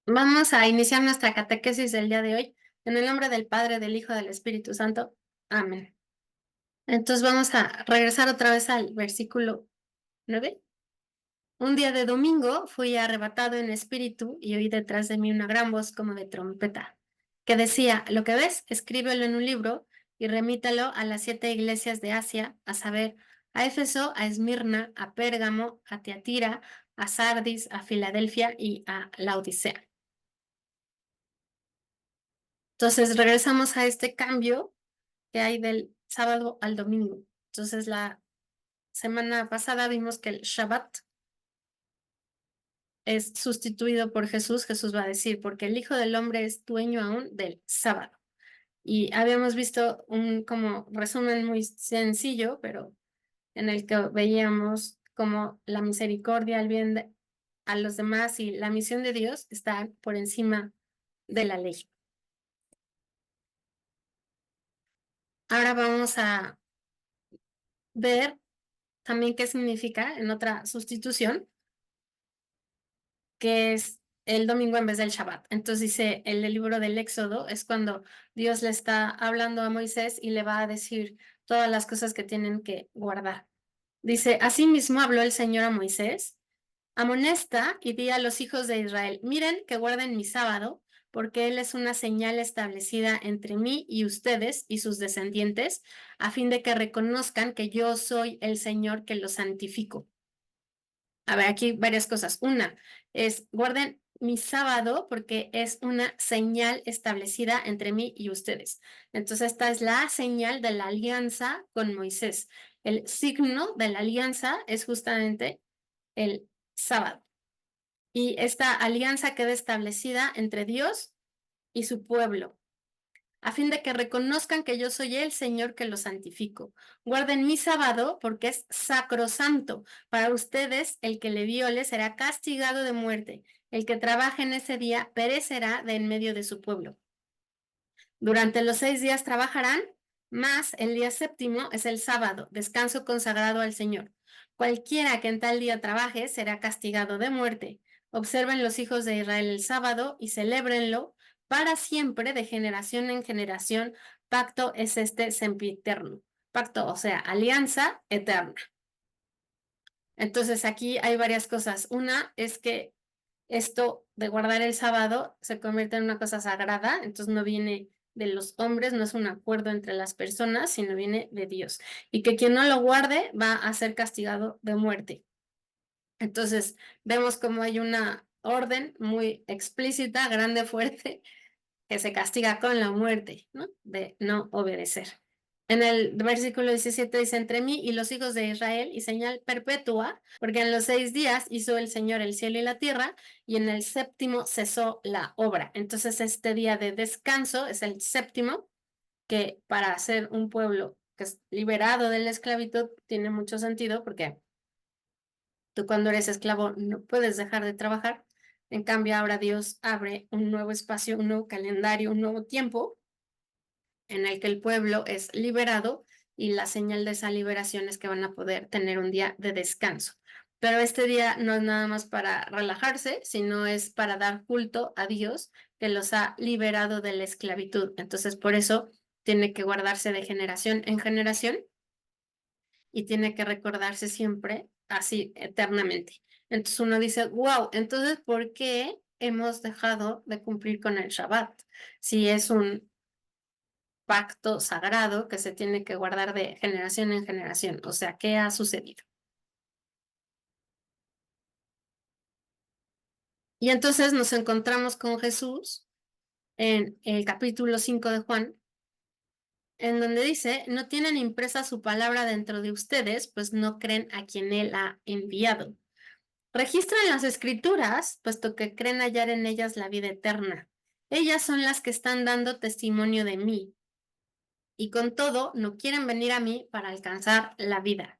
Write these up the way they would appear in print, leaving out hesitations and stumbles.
Vamos a iniciar nuestra catequesis del día de hoy en el nombre del Padre, del Hijo, del Espíritu Santo. Amén. Entonces vamos a regresar otra vez al versículo 9. Un día de domingo fui arrebatado en espíritu y oí detrás de mí una gran voz como de trompeta, que decía: lo que ves, escríbelo en un libro y remítalo a las 7 iglesias de Asia, a saber, a Éfeso, a Esmirna, a Pérgamo, a Tiatira, a Sardis, a Filadelfia y a Laodicea. Entonces regresamos a este cambio que hay del sábado al domingo. Entonces la semana pasada vimos que el Shabbat es sustituido por Jesús. Jesús va a decir, porque el Hijo del Hombre es dueño aún del sábado. Y habíamos visto un como resumen muy sencillo, pero en el que veíamos como la misericordia, el bien a los demás y la misión de Dios están por encima de la ley. Ahora vamos a ver también qué significa en otra sustitución, que es el domingo en vez del Shabbat. Entonces dice, el libro del Éxodo es cuando Dios le está hablando a Moisés y le va a decir todas las cosas que tienen que guardar. Dice, asimismo habló el Señor a Moisés: amonesta y di a los hijos de Israel, miren que guarden mi sábado, porque él es una señal establecida entre mí y ustedes y sus descendientes, a fin de que reconozcan que yo soy el Señor que los santifico. A ver, aquí varias cosas. Una es, guarden mi sábado porque es una señal establecida entre mí y ustedes. Entonces, esta es la señal de la alianza con Moisés. El signo de la alianza es justamente el sábado. Y esta alianza queda establecida entre Dios y su pueblo, a fin de que reconozcan que yo soy el Señor que los santifico. Guarden mi sábado porque es sacrosanto. Para ustedes, el que le viole será castigado de muerte. El que trabaje en ese día perecerá de en medio de su pueblo. Durante los 6 días trabajarán, mas el día séptimo es el sábado, descanso consagrado al Señor. Cualquiera que en tal día trabaje será castigado de muerte. Observen los hijos de Israel el sábado y celébrenlo para siempre, de generación en generación. Pacto es este sempiterno. Pacto, o sea, alianza eterna. Entonces aquí hay varias cosas. Una es que esto de guardar el sábado se convierte en una cosa sagrada, entonces no viene de los hombres, no es un acuerdo entre las personas, sino viene de Dios. Y que quien no lo guarde va a ser castigado de muerte. Entonces vemos como hay una orden muy explícita, grande, fuerte, que se castiga con la muerte, ¿no? De no obedecer. En el versículo 17 dice, entre mí y los hijos de Israel y señal perpetua, porque en los 6 días hizo el Señor el cielo y la tierra, y en el séptimo cesó la obra. Entonces este día de descanso es el séptimo, que para ser un pueblo que es liberado de la esclavitud tiene mucho sentido, porque tú cuando eres esclavo no puedes dejar de trabajar. En cambio, ahora Dios abre un nuevo espacio, un nuevo calendario, un nuevo tiempo en el que el pueblo es liberado, y la señal de esa liberación es que van a poder tener un día de descanso. Pero este día no es nada más para relajarse, sino es para dar culto a Dios que los ha liberado de la esclavitud. Entonces, por eso tiene que guardarse de generación en generación y tiene que recordarse siempre así eternamente. Entonces uno dice, wow, entonces, ¿por qué hemos dejado de cumplir con el Shabbat? Si es un pacto sagrado que se tiene que guardar de generación en generación. O sea, ¿qué ha sucedido? Y entonces nos encontramos con Jesús en el capítulo 5 de Juan, en donde dice, no tienen impresa su palabra dentro de ustedes, pues no creen a quien él ha enviado. Registran las escrituras, puesto que creen hallar en ellas la vida eterna. Ellas son las que están dando testimonio de mí, y con todo no quieren venir a mí para alcanzar la vida.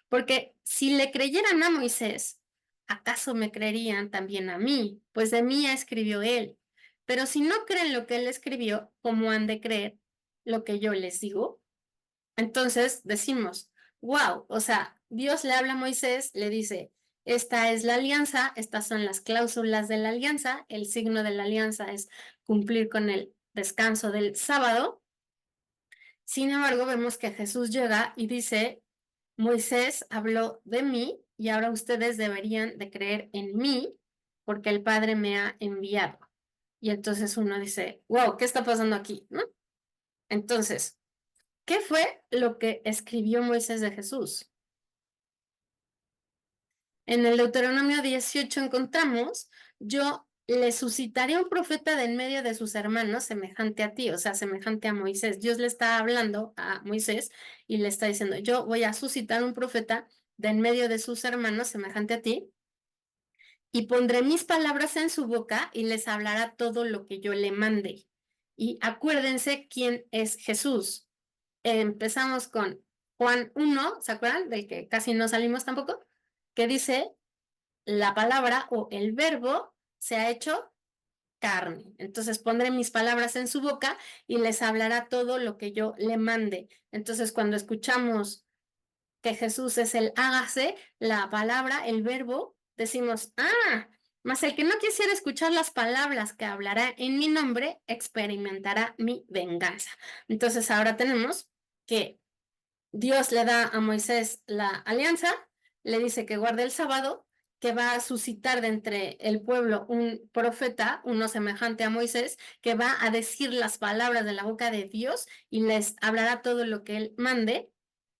Porque si le creyeran a Moisés, ¿acaso me creerían también a mí? Pues de mí escribió él. Pero si no creen lo que él escribió, ¿cómo han de creer lo que yo les digo? Entonces decimos, wow, o sea, Dios le habla a Moisés, le dice, esta es la alianza, estas son las cláusulas de la alianza, el signo de la alianza es cumplir con el descanso del sábado. Sin embargo, vemos que Jesús llega y dice, Moisés habló de mí y ahora ustedes deberían de creer en mí porque el Padre me ha enviado. Y entonces uno dice, wow, ¿qué está pasando aquí? ¿No? Entonces, ¿qué fue lo que escribió Moisés de Jesús? En el Deuteronomio 18 encontramos, yo le suscitaré un profeta de en medio de sus hermanos semejante a ti, o sea, semejante a Moisés. Dios le está hablando a Moisés y le está diciendo, yo voy a suscitar un profeta de en medio de sus hermanos semejante a ti y pondré mis palabras en su boca y les hablará todo lo que yo le mande. Y acuérdense quién es Jesús. Empezamos con Juan 1, ¿se acuerdan? Del que casi no salimos tampoco, que dice, la palabra o el verbo se ha hecho carne. Entonces pondré mis palabras en su boca y les hablará todo lo que yo le mande. Entonces cuando escuchamos que Jesús es el hágase, la palabra, el verbo, decimos, mas el que no quisiera escuchar las palabras que hablará en mi nombre, experimentará mi venganza. Entonces ahora tenemos que Dios le da a Moisés la alianza, le dice que guarde el sábado, que va a suscitar de entre el pueblo un profeta, uno semejante a Moisés, que va a decir las palabras de la boca de Dios y les hablará todo lo que él mande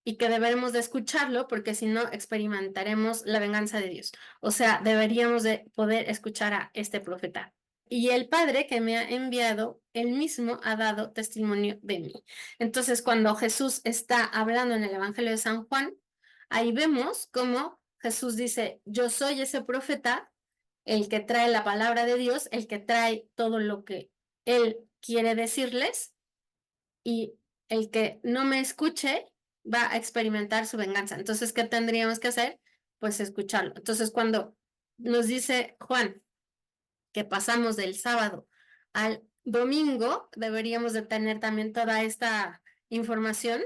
y que deberemos de escucharlo porque si no experimentaremos la venganza de Dios. O sea, deberíamos de poder escuchar a este profeta. Y el Padre que me ha enviado, él mismo ha dado testimonio de mí. Entonces, cuando Jesús está hablando en el Evangelio de San Juan, ahí vemos cómo Jesús dice, yo soy ese profeta, el que trae la palabra de Dios, el que trae todo lo que él quiere decirles, y el que no me escuche va a experimentar su venganza. Entonces, ¿qué tendríamos que hacer? Pues escucharlo. Entonces, cuando nos dice Juan que pasamos del sábado al domingo, deberíamos de tener también toda esta información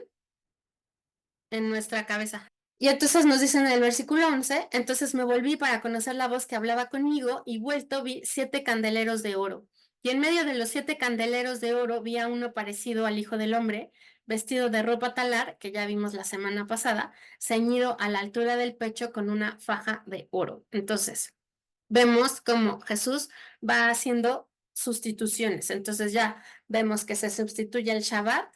en nuestra cabeza. Y entonces nos dicen en el versículo 11, entonces me volví para conocer la voz que hablaba conmigo y vuelto vi 7 candeleros de oro. Y en medio de los 7 candeleros de oro vi a uno parecido al Hijo del Hombre, vestido de ropa talar, que ya vimos la semana pasada, ceñido a la altura del pecho con una faja de oro. Entonces, vemos cómo Jesús va haciendo sustituciones. Entonces ya vemos que se sustituye el Shabbat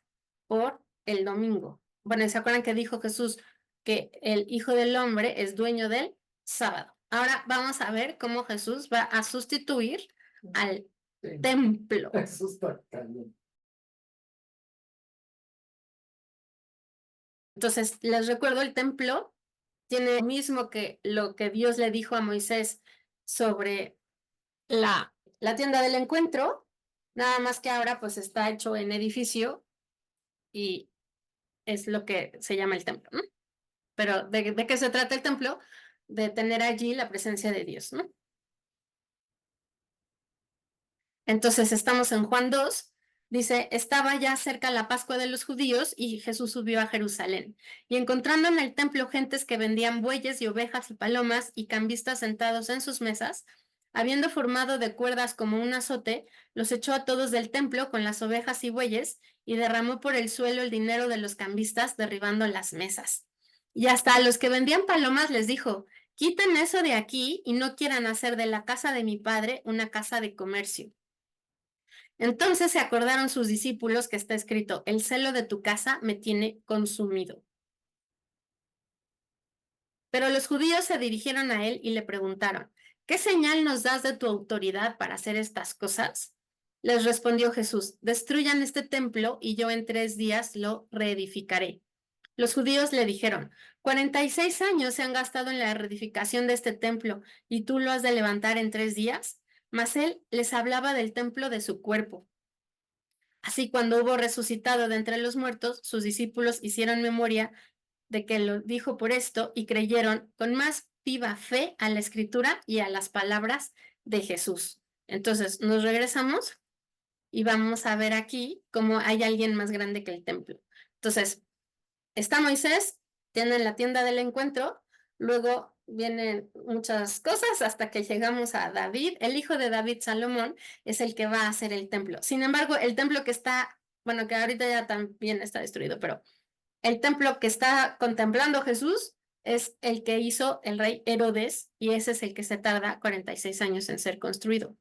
por el domingo. Bueno, ¿se acuerdan que dijo Jesús que el Hijo del Hombre es dueño del sábado? Ahora vamos a ver cómo Jesús va a sustituir al templo. Eso está cañón. Entonces, les recuerdo, el templo tiene lo mismo que lo que Dios le dijo a Moisés sobre la tienda del encuentro, nada más que ahora pues está hecho en edificio y es lo que se llama el templo, ¿no? Pero ¿de qué se trata el templo? De tener allí la presencia de Dios, ¿no? Entonces estamos en Juan 2, dice, estaba ya cerca la Pascua de los judíos y Jesús subió a Jerusalén. Y encontrando en el templo gentes que vendían bueyes y ovejas y palomas y cambistas sentados en sus mesas, habiendo formado de cuerdas como un azote, los echó a todos del templo con las ovejas y bueyes y derramó por el suelo el dinero de los cambistas, derribando las mesas. Y hasta a los que vendían palomas les dijo, quiten eso de aquí y no quieran hacer de la casa de mi padre una casa de comercio. Entonces se acordaron sus discípulos que está escrito, el celo de tu casa me tiene consumido. Pero los judíos se dirigieron a él y le preguntaron, ¿qué señal nos das de tu autoridad para hacer estas cosas? Les respondió Jesús, destruyan este templo y yo en 3 días lo reedificaré. Los judíos le dijeron, 46 años se han gastado en la reedificación de este templo y tú lo has de levantar en 3 días. Mas él les hablaba del templo de su cuerpo. Así, cuando hubo resucitado de entre los muertos, sus discípulos hicieron memoria de que lo dijo por esto y creyeron con más viva fe a la escritura y a las palabras de Jesús. Entonces, nos regresamos y vamos a ver aquí cómo hay alguien más grande que el templo. Entonces, está Moisés, tiene la tienda del encuentro, luego vienen muchas cosas hasta que llegamos a David. El hijo de David, Salomón, es el que va a hacer el templo. Sin embargo, el templo que está, bueno, que ahorita ya también está destruido, pero el templo que está contemplando Jesús es el que hizo el rey Herodes y ese es el que se tarda 46 años en ser construido.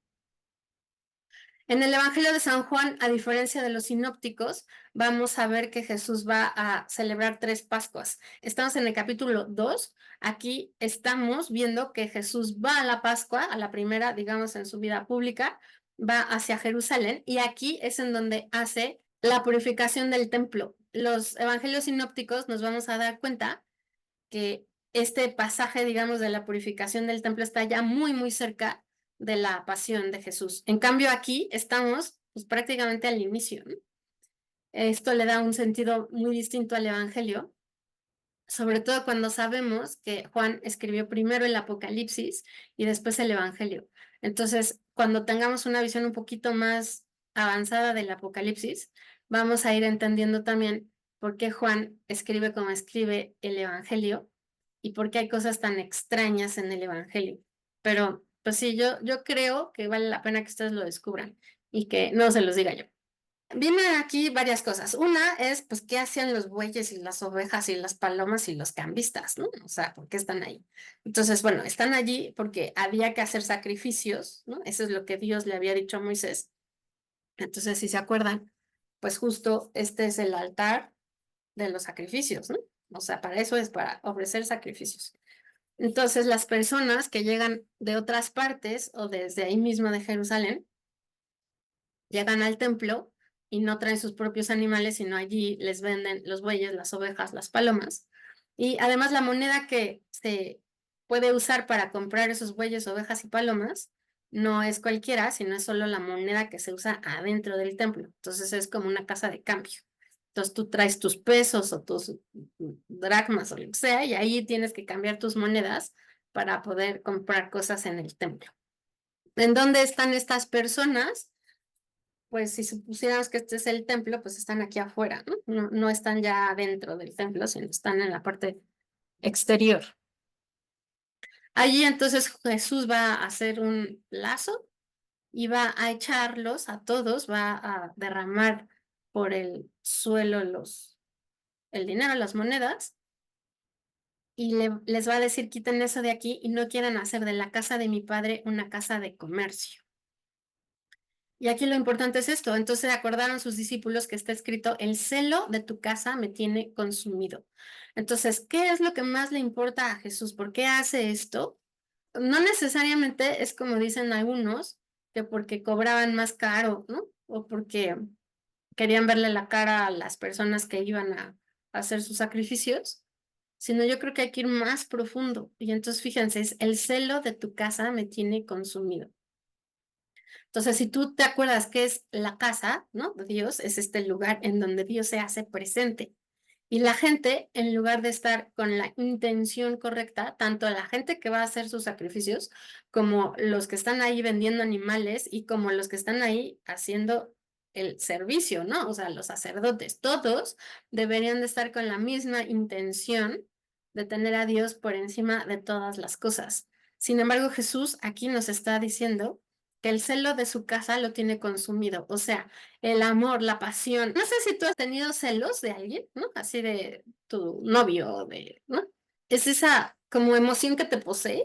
En el Evangelio de San Juan, a diferencia de los sinópticos, vamos a ver que Jesús va a celebrar 3 Pascuas. Estamos en el capítulo 2. Aquí estamos viendo que Jesús va a la Pascua, a la primera, digamos, en su vida pública, va hacia Jerusalén y aquí es en donde hace la purificación del templo. Los evangelios sinópticos nos vamos a dar cuenta que este pasaje, digamos, de la purificación del templo está ya muy, muy cerca de la pasión de Jesús. En cambio, aquí estamos pues, prácticamente al inicio, ¿no? Esto le da un sentido muy distinto al Evangelio, sobre todo cuando sabemos que Juan escribió primero el Apocalipsis y después el Evangelio. Entonces, cuando tengamos una visión un poquito más avanzada del Apocalipsis, vamos a ir entendiendo también por qué Juan escribe como escribe el Evangelio y por qué hay cosas tan extrañas en el Evangelio. Pero, pues sí, yo creo que vale la pena que ustedes lo descubran y que no se los diga yo. Vienen aquí varias cosas. Una es, pues, ¿qué hacían los bueyes y las ovejas y las palomas y los cambistas, ¿no? O sea, ¿por qué están ahí? Entonces, bueno, están allí porque había que hacer sacrificios, ¿no? Eso es lo que Dios le había dicho a Moisés. Entonces, si se acuerdan, pues justo este es el altar de los sacrificios, ¿no? O sea, para eso es para ofrecer sacrificios. Entonces, las personas que llegan de otras partes o desde ahí mismo de Jerusalén, llegan al templo y no traen sus propios animales, sino allí les venden los bueyes, las ovejas, las palomas. Y además la moneda que se puede usar para comprar esos bueyes, ovejas y palomas no es cualquiera, sino es solo la moneda que se usa adentro del templo. Entonces es como una casa de cambio. Entonces tú traes tus pesos o tus dracmas o lo que sea y ahí tienes que cambiar tus monedas para poder comprar cosas en el templo. ¿En dónde están estas personas? Pues si supusiéramos que este es el templo, pues están aquí afuera, ¿no? No están ya dentro del templo, sino están en la parte exterior. Allí entonces Jesús va a hacer un lazo y va a echarlos a todos, va a derramar por el suelo el dinero, las monedas, y les va a decir, quiten eso de aquí y no quieran hacer de la casa de mi padre una casa de comercio. Y aquí lo importante es esto. Entonces acordaron sus discípulos que está escrito, el celo de tu casa me tiene consumido. Entonces, ¿qué es lo que más le importa a Jesús? ¿Por qué hace esto? No necesariamente es como dicen algunos, que porque cobraban más caro, ¿no? O porque querían verle la cara a las personas que iban a hacer sus sacrificios, sino yo creo que hay que ir más profundo. Y entonces, fíjense, es el celo de tu casa me tiene consumido. Entonces, si tú te acuerdas que es la casa, ¿no? De Dios, es este lugar en donde Dios se hace presente. Y la gente, en lugar de estar con la intención correcta, tanto la gente que va a hacer sus sacrificios, como los que están ahí vendiendo animales y como los que están ahí haciendo el servicio, ¿no? O sea, los sacerdotes, todos deberían de estar con la misma intención de tener a Dios por encima de todas las cosas. Sin embargo, Jesús aquí nos está diciendo que el celo de su casa lo tiene consumido, o sea, el amor, la pasión. No sé si tú has tenido celos de alguien, ¿no? Así de tu novio, ¿no? Es esa como emoción que te posee,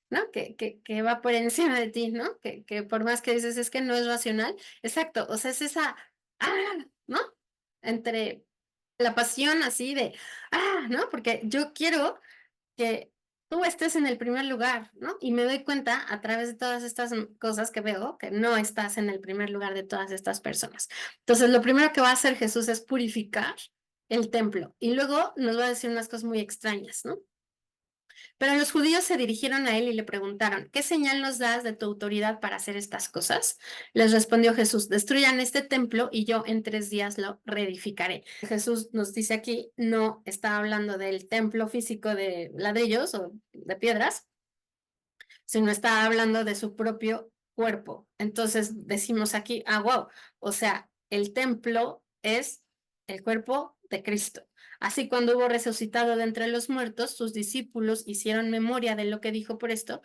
¿no? Que va por encima de ti, ¿no? Que por más que dices es que no es racional, exacto, o sea, es esa, ¿no? Entre la pasión así de, ¿no? Porque yo quiero que tú estés en el primer lugar, ¿no? Y me doy cuenta a través de todas estas cosas que veo que no estás en el primer lugar de todas estas personas. Entonces, lo primero que va a hacer Jesús es purificar el templo y luego nos va a decir unas cosas muy extrañas, ¿no? Pero los judíos se dirigieron a él y le preguntaron, ¿qué señal nos das de tu autoridad para hacer estas cosas? Les respondió Jesús, destruyan este templo y yo en 3 días lo reedificaré. Jesús nos dice aquí, no está hablando del templo físico de ladrillos o de piedras, sino está hablando de su propio cuerpo. Entonces decimos aquí, wow, o sea, el templo es el cuerpo de Cristo. Así, cuando hubo resucitado de entre los muertos, sus discípulos hicieron memoria de lo que dijo por esto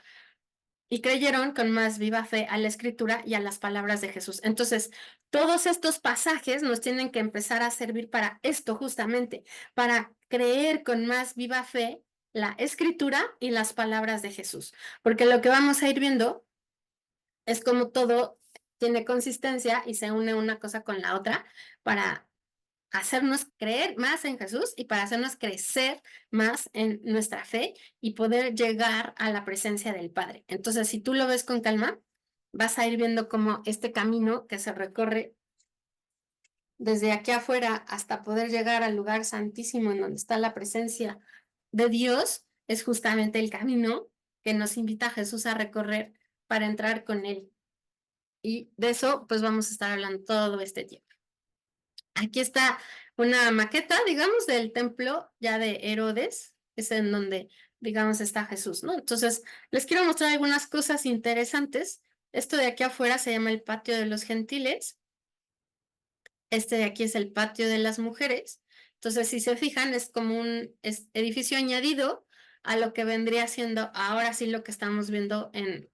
y creyeron con más viva fe a la Escritura y a las palabras de Jesús. Entonces, todos estos pasajes nos tienen que empezar a servir para esto justamente, para creer con más viva fe la Escritura y las palabras de Jesús. Porque lo que vamos a ir viendo es como todo tiene consistencia y se une una cosa con la otra para hacernos creer más en Jesús y para hacernos crecer más en nuestra fe y poder llegar a la presencia del Padre. Entonces, si tú lo ves con calma, vas a ir viendo cómo este camino que se recorre desde aquí afuera hasta poder llegar al lugar santísimo en donde está la presencia de Dios es justamente el camino que nos invita a Jesús a recorrer para entrar con Él. Y de eso, pues vamos a estar hablando todo este tiempo. Aquí está una maqueta, digamos, del templo ya de Herodes, es en donde, digamos, está Jesús, ¿no? Entonces, les quiero mostrar algunas cosas interesantes. Esto de aquí afuera se llama el patio de los gentiles. Este de aquí es el patio de las mujeres. Entonces, si se fijan, es como un edificio añadido a lo que vendría siendo ahora sí lo que estamos viendo en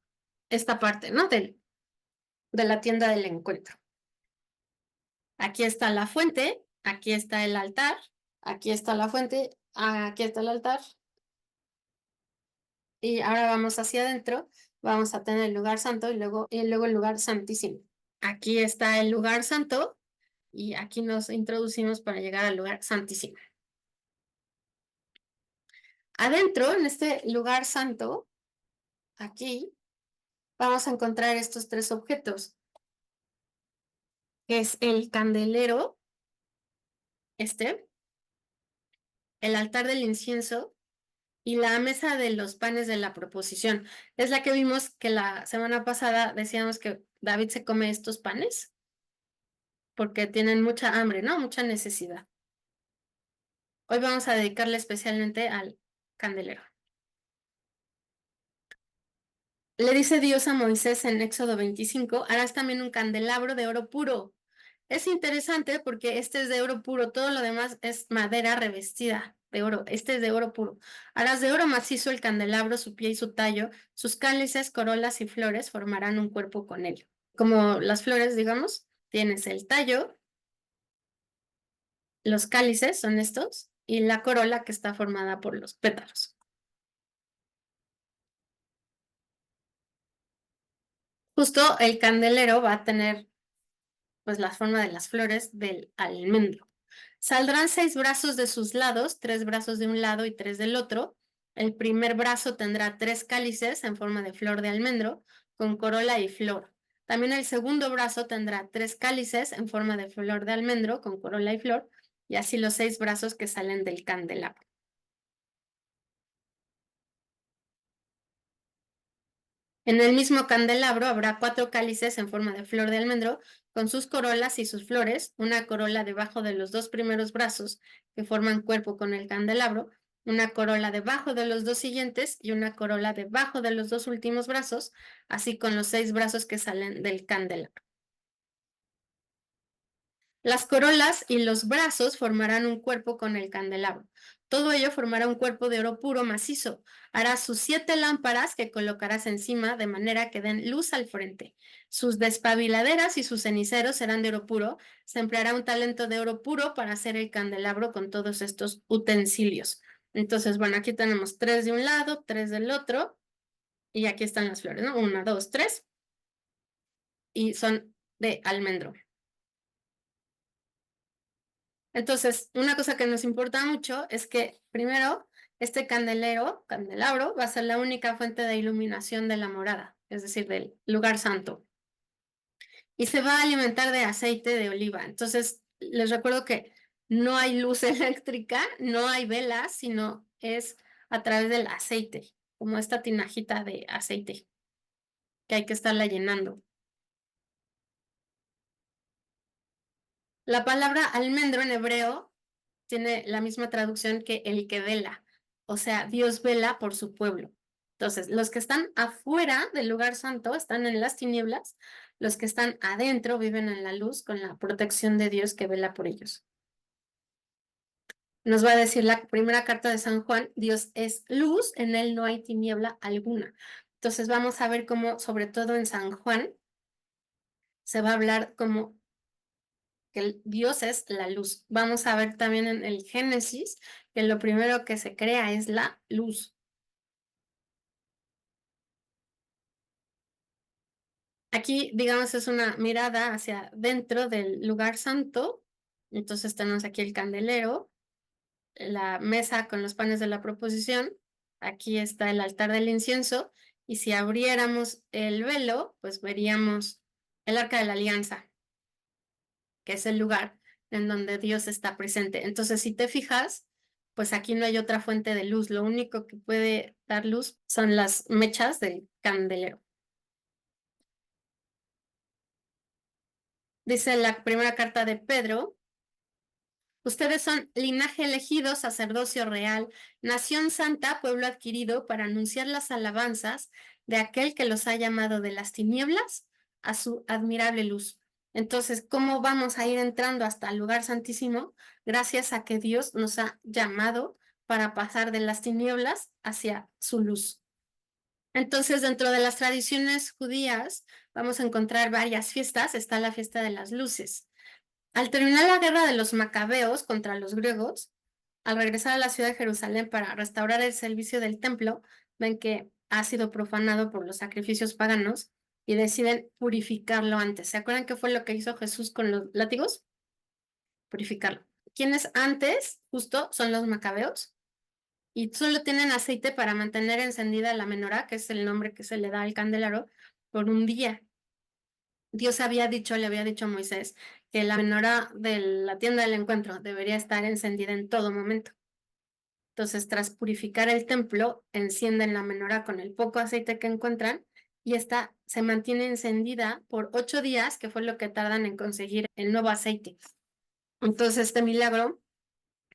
esta parte, ¿no? De la tienda del encuentro. Aquí está la fuente, aquí está el altar, aquí está la fuente, aquí está el altar. Y ahora vamos hacia adentro, vamos a tener el lugar santo y luego el lugar santísimo. Aquí está el lugar santo y aquí nos introducimos para llegar al lugar santísimo. Adentro, en este lugar santo, aquí, vamos a encontrar estos tres objetos, que es el candelero, el altar del incienso y la mesa de los panes de la proposición. Es la que vimos que la semana pasada decíamos que David se come estos panes porque tienen mucha hambre, ¿no? Mucha necesidad. Hoy vamos a dedicarle especialmente al candelero. Le dice Dios a Moisés en Éxodo 25, harás también un candelabro de oro puro. Es interesante porque este es de oro puro, todo lo demás es madera revestida de oro, este es de oro puro. Harás de oro macizo el candelabro, su pie y su tallo, sus cálices, corolas y flores formarán un cuerpo con él. Como las flores, digamos, tienes el tallo, los cálices son estos, y la corola que está formada por los pétalos. Justo el candelero va a tener pues la forma de las flores del almendro. Saldrán 6 brazos de sus lados, 3 brazos de un lado y 3 del otro. El primer brazo tendrá 3 cálices en forma de flor de almendro, con corola y flor. También el segundo brazo tendrá 3 cálices en forma de flor de almendro, con corola y flor, y así los 6 brazos que salen del candelabro. En el mismo candelabro habrá 4 cálices en forma de flor de almendro, con sus corolas y sus flores, una corola debajo de los 2 primeros brazos que forman cuerpo con el candelabro, una corola debajo de los 2 siguientes y una corola debajo de los 2 últimos brazos, así con los 6 brazos que salen del candelabro. Las corolas y los brazos formarán un cuerpo con el candelabro. Todo ello formará un cuerpo de oro puro macizo. Harás sus 7 lámparas que colocarás encima de manera que den luz al frente. Sus despabiladeras y sus ceniceros serán de oro puro. Se empleará un talento de oro puro para hacer el candelabro con todos estos utensilios. Entonces, bueno, aquí tenemos 3 de un lado, 3 del otro. Y aquí están las flores, ¿no? 1, 2, 3. Y son de almendro. Entonces, una cosa que nos importa mucho es que, primero, este candelabro, va a ser la única fuente de iluminación de la morada, es decir, del lugar santo. Y se va a alimentar de aceite de oliva. Entonces, les recuerdo que no hay luz eléctrica, no hay velas, sino es a través del aceite, como esta tinajita de aceite que hay que estarla llenando. La palabra almendro en hebreo tiene la misma traducción que el que vela, o sea, Dios vela por su pueblo. Entonces, los que están afuera del lugar santo están en las tinieblas, los que están adentro viven en la luz con la protección de Dios que vela por ellos. Nos va a decir la primera carta de San Juan, Dios es luz, en él no hay tiniebla alguna. Entonces vamos a ver cómo, sobre todo en San Juan, se va a hablar como que Dios es la luz. Vamos a ver también en el Génesis que lo primero que se crea es la luz. Aquí, digamos, es una mirada hacia dentro del lugar santo. Entonces tenemos aquí el candelero, la mesa con los panes de la proposición. Aquí está el altar del incienso. Y si abriéramos el velo, pues veríamos el arca de la alianza, que es el lugar en donde Dios está presente. Entonces, si te fijas, pues aquí no hay otra fuente de luz. Lo único que puede dar luz son las mechas del candelero. Dice la primera carta de Pedro: ustedes son linaje elegido, sacerdocio real, nación santa, pueblo adquirido para anunciar las alabanzas de aquel que los ha llamado de las tinieblas a su admirable luz. Entonces, ¿cómo vamos a ir entrando hasta el lugar santísimo? Gracias a que Dios nos ha llamado para pasar de las tinieblas hacia su luz. Entonces, dentro de las tradiciones judías, vamos a encontrar varias fiestas. Está la fiesta de las luces. Al terminar la guerra de los macabeos contra los griegos, al regresar a la ciudad de Jerusalén para restaurar el servicio del templo, ven que ha sido profanado por los sacrificios paganos y deciden purificarlo antes. ¿Se acuerdan qué fue lo que hizo Jesús con los látigos? Purificarlo. ¿Quiénes antes, justo, son los macabeos? Y solo tienen aceite para mantener encendida la menorá, que es el nombre que se le da al candelero, por un día. Dios le había dicho a Moisés que la menorá de la tienda del encuentro debería estar encendida en todo momento. Entonces, tras purificar el templo, encienden la menorá con el poco aceite que encuentran y esta se mantiene encendida por 8 días, que fue lo que tardan en conseguir el nuevo aceite. Entonces, este milagro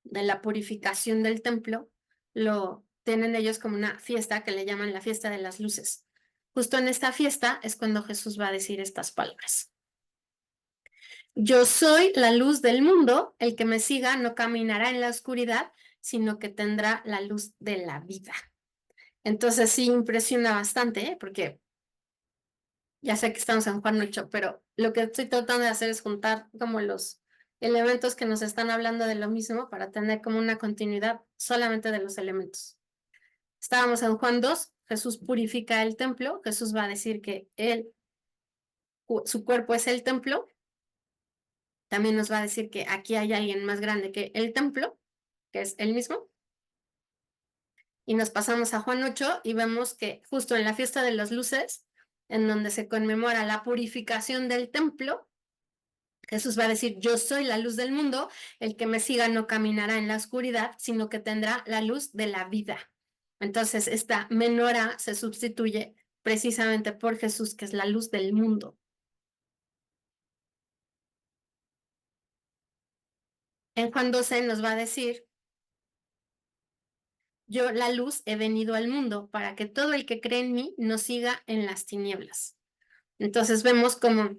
de la purificación del templo lo tienen ellos como una fiesta que le llaman la fiesta de las luces. Justo en esta fiesta es cuando Jesús va a decir estas palabras: yo soy la luz del mundo, el que me siga no caminará en la oscuridad, sino que tendrá la luz de la vida. Entonces sí impresiona bastante, ¿eh? Porque ya sé que estamos en Juan 8, pero lo que estoy tratando de hacer es juntar como los elementos que nos están hablando de lo mismo para tener como una continuidad solamente de los elementos. Estábamos en Juan 2, Jesús purifica el templo, Jesús va a decir que su cuerpo es el templo. También nos va a decir que aquí hay alguien más grande que el templo, que es él mismo. Y nos pasamos a Juan 8 y vemos que justo en la fiesta de las luces, en donde se conmemora la purificación del templo, Jesús va a decir: yo soy la luz del mundo, el que me siga no caminará en la oscuridad, sino que tendrá la luz de la vida. Entonces, esta menorá se sustituye precisamente por Jesús, que es la luz del mundo. En Juan 12 nos va a decir: yo, la luz, he venido al mundo para que todo el que cree en mí no siga en las tinieblas. Entonces vemos cómo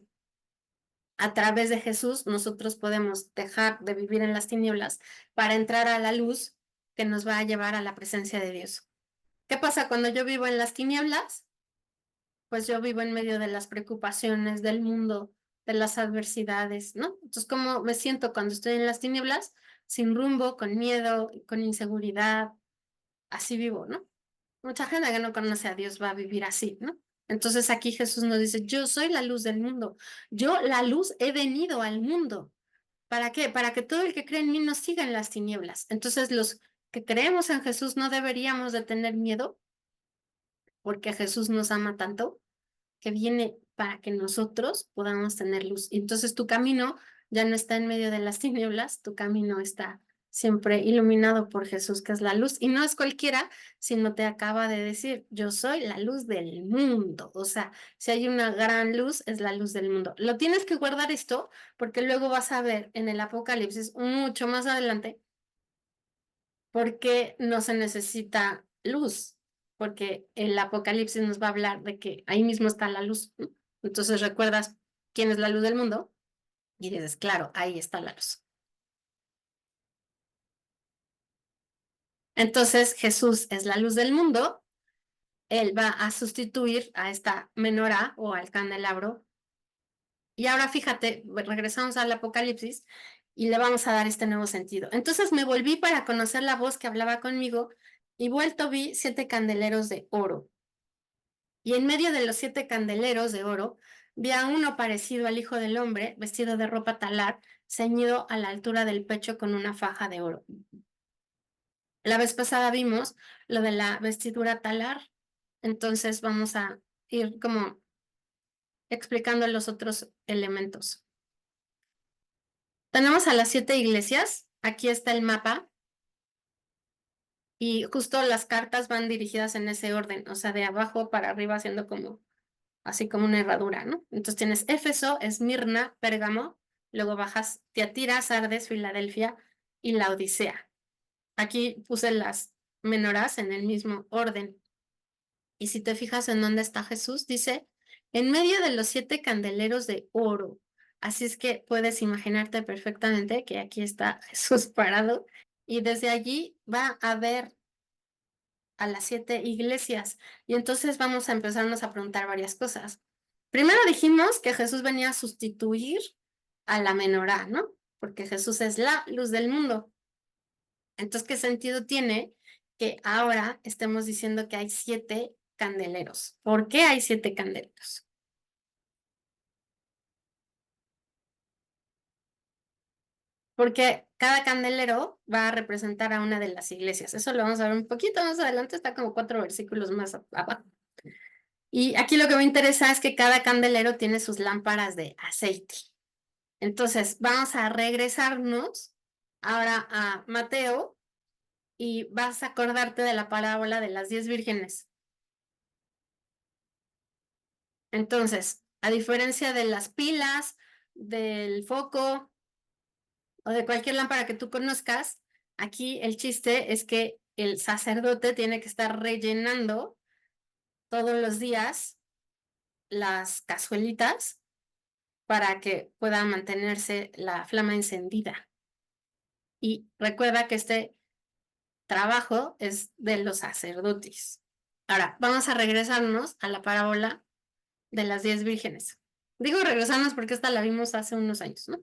a través de Jesús nosotros podemos dejar de vivir en las tinieblas para entrar a la luz que nos va a llevar a la presencia de Dios. ¿Qué pasa cuando yo vivo en las tinieblas? Pues yo vivo en medio de las preocupaciones del mundo, de las adversidades, ¿no? Entonces, ¿cómo me siento cuando estoy en las tinieblas? Sin rumbo, con miedo, con inseguridad. Así vivo, ¿no? Mucha gente que no conoce a Dios va a vivir así, ¿no? Entonces aquí Jesús nos dice: yo soy la luz del mundo. Yo, la luz, he venido al mundo. ¿Para qué? Para que todo el que cree en mí no siga en las tinieblas. Entonces los que creemos en Jesús no deberíamos de tener miedo, porque Jesús nos ama tanto que viene para que nosotros podamos tener luz. Y entonces tu camino ya no está en medio de las tinieblas, tu camino está siempre iluminado por Jesús, que es la luz. Y no es cualquiera, sino te acaba de decir: yo soy la luz del mundo. O sea, si hay una gran luz, es la luz del mundo. Lo tienes que guardar esto, porque luego vas a ver en el Apocalipsis, mucho más adelante, porque no se necesita luz, porque el Apocalipsis nos va a hablar de que ahí mismo está la luz, ¿no? Entonces recuerdas quién es la luz del mundo y dices: claro, ahí está la luz. Entonces Jesús es la luz del mundo, él va a sustituir a esta menorá o al candelabro. Y ahora fíjate, regresamos al Apocalipsis y le vamos a dar este nuevo sentido. Entonces me volví para conocer la voz que hablaba conmigo y vuelto vi 7 candeleros de oro. Y en medio de los 7 candeleros de oro vi a uno parecido al Hijo del Hombre, vestido de ropa talar, ceñido a la altura del pecho con una faja de oro. La vez pasada vimos lo de la vestidura talar, entonces vamos a ir como explicando los otros elementos. Tenemos a las 7 iglesias, aquí está el mapa, y justo las cartas van dirigidas en ese orden, o sea, de abajo para arriba haciendo como, así como una herradura, ¿no? Entonces tienes Éfeso, Esmirna, Pérgamo, luego bajas Tiatira, Sardes, Filadelfia y la Odisea. Aquí puse las menorás en el mismo orden. Y si te fijas en dónde está Jesús, dice, en medio de los 7 candeleros de oro. Así es que puedes imaginarte perfectamente que aquí está Jesús parado y desde allí va a ver a las 7 iglesias. Y entonces vamos a empezarnos a preguntar varias cosas. Primero dijimos que Jesús venía a sustituir a la menorá, ¿no? Porque Jesús es la luz del mundo. Entonces, ¿qué sentido tiene que ahora estemos diciendo que hay 7 candeleros? ¿Por qué hay 7 candeleros? Porque cada candelero va a representar a una de las iglesias. Eso lo vamos a ver un poquito más adelante, está como 4 versículos más abajo. Y aquí lo que me interesa es que cada candelero tiene sus lámparas de aceite. Entonces, vamos a regresarnos ahora a Mateo y vas a acordarte de la parábola de las 10 vírgenes. Entonces, a diferencia de las pilas, del foco o de cualquier lámpara que tú conozcas, aquí el chiste es que el sacerdote tiene que estar rellenando todos los días las cazuelitas para que pueda mantenerse la flama encendida. Y recuerda que este trabajo es de los sacerdotes. Ahora, vamos a regresarnos a la parábola de las 10 vírgenes. Digo regresarnos porque esta la vimos hace unos años, ¿no?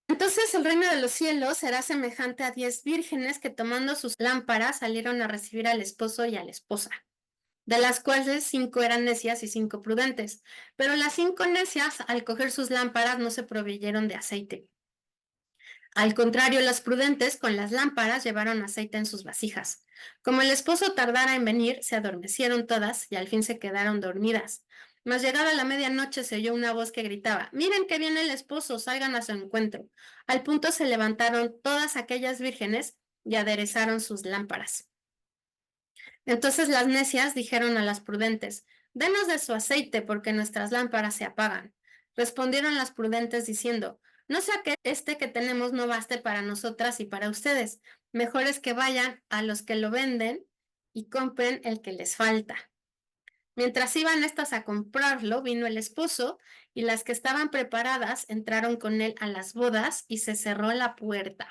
Entonces el reino de los cielos será semejante a 10 vírgenes que tomando sus lámparas salieron a recibir al esposo y a la esposa, de las cuales 5 eran necias y 5 prudentes. Pero las 5 necias, al coger sus lámparas, no se proveyeron de aceite. Al contrario, las prudentes con las lámparas llevaron aceite en sus vasijas. Como el esposo tardara en venir, se adormecieron todas y al fin se quedaron dormidas. Mas llegada la medianoche se oyó una voz que gritaba, miren que viene el esposo, salgan a su encuentro. Al punto se levantaron todas aquellas vírgenes y aderezaron sus lámparas. Entonces las necias dijeron a las prudentes, denos de su aceite porque nuestras lámparas se apagan. Respondieron las prudentes diciendo, no sea que este que tenemos no baste para nosotras y para ustedes. Mejor es que vayan a los que lo venden y compren el que les falta. Mientras iban estas a comprarlo, vino el esposo y las que estaban preparadas entraron con él a las bodas y se cerró la puerta.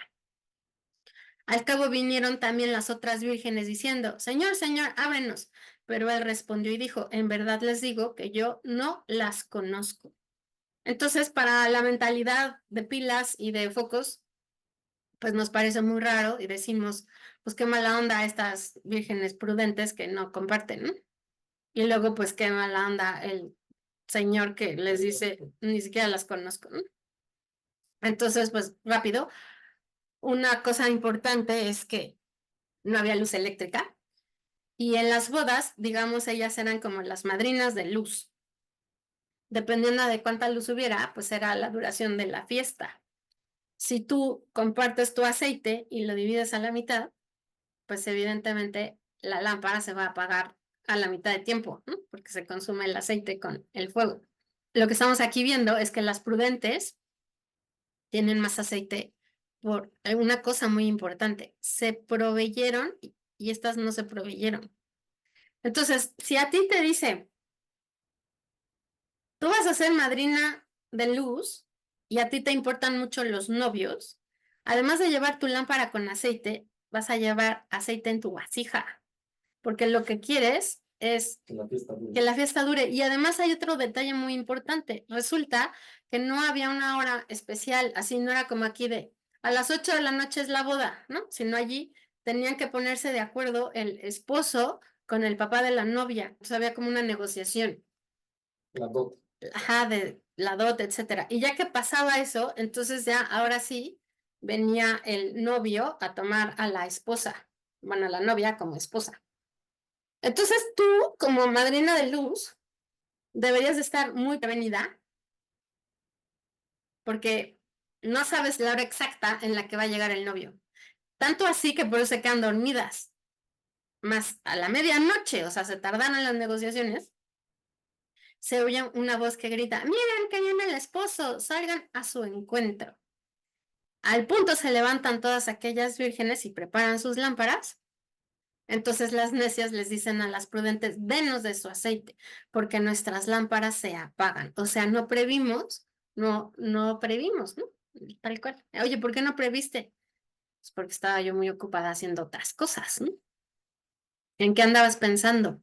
Al cabo vinieron también las otras vírgenes diciendo, Señor, Señor, ábrenos. Pero él respondió y dijo, en verdad les digo que yo no las conozco. Entonces, para la mentalidad de pilas y de focos, pues nos parece muy raro y decimos, pues qué mala onda estas vírgenes prudentes que no comparten, ¿no? Y luego, pues qué mala onda el señor que les dice, ni siquiera las conozco, ¿no? Entonces, pues rápido, una cosa importante es que no había luz eléctrica. Y en las bodas, digamos, ellas eran como las madrinas de luz. Dependiendo de cuánta luz hubiera, pues era la duración de la fiesta. Si tú compartes tu aceite y lo divides a la mitad, pues evidentemente la lámpara se va a apagar a la mitad de tiempo, ¿no? Porque se consume el aceite con el fuego. Lo que estamos aquí viendo es que las prudentes tienen más aceite por una cosa muy importante. Se proveyeron y estas no se proveyeron. Entonces, si a ti te dice, tú vas a ser madrina de luz y a ti te importan mucho los novios, además de llevar tu lámpara con aceite, vas a llevar aceite en tu vasija, porque lo que quieres es que la fiesta dure. Y además hay otro detalle muy importante. Resulta que no había una hora especial, así no era como aquí de a las 8 de la noche es la boda, ¿no? Sino allí tenían que ponerse de acuerdo el esposo con el papá de la novia. Entonces había como una negociación. La dot. Ajá, de la dot, etcétera. Y ya que pasaba eso, entonces ya ahora sí venía el novio a tomar a la esposa, bueno, a la novia como esposa. Entonces tú, como madrina de luz, deberías de estar muy prevenida porque no sabes la hora exacta en la que va a llegar el novio. Tanto así que por eso se quedan dormidas. Más a la medianoche, o sea, se tardan en las negociaciones, se oye una voz que grita, miren que viene el esposo, salgan a su encuentro. Al punto se levantan todas aquellas vírgenes y preparan sus lámparas. Entonces las necias les dicen a las prudentes, denos de su aceite, porque nuestras lámparas se apagan. O sea, no previmos, no previmos, ¿no? Tal cual. Oye, ¿por qué no previste? Pues porque estaba yo muy ocupada haciendo otras cosas, ¿no? ¿En qué andabas pensando?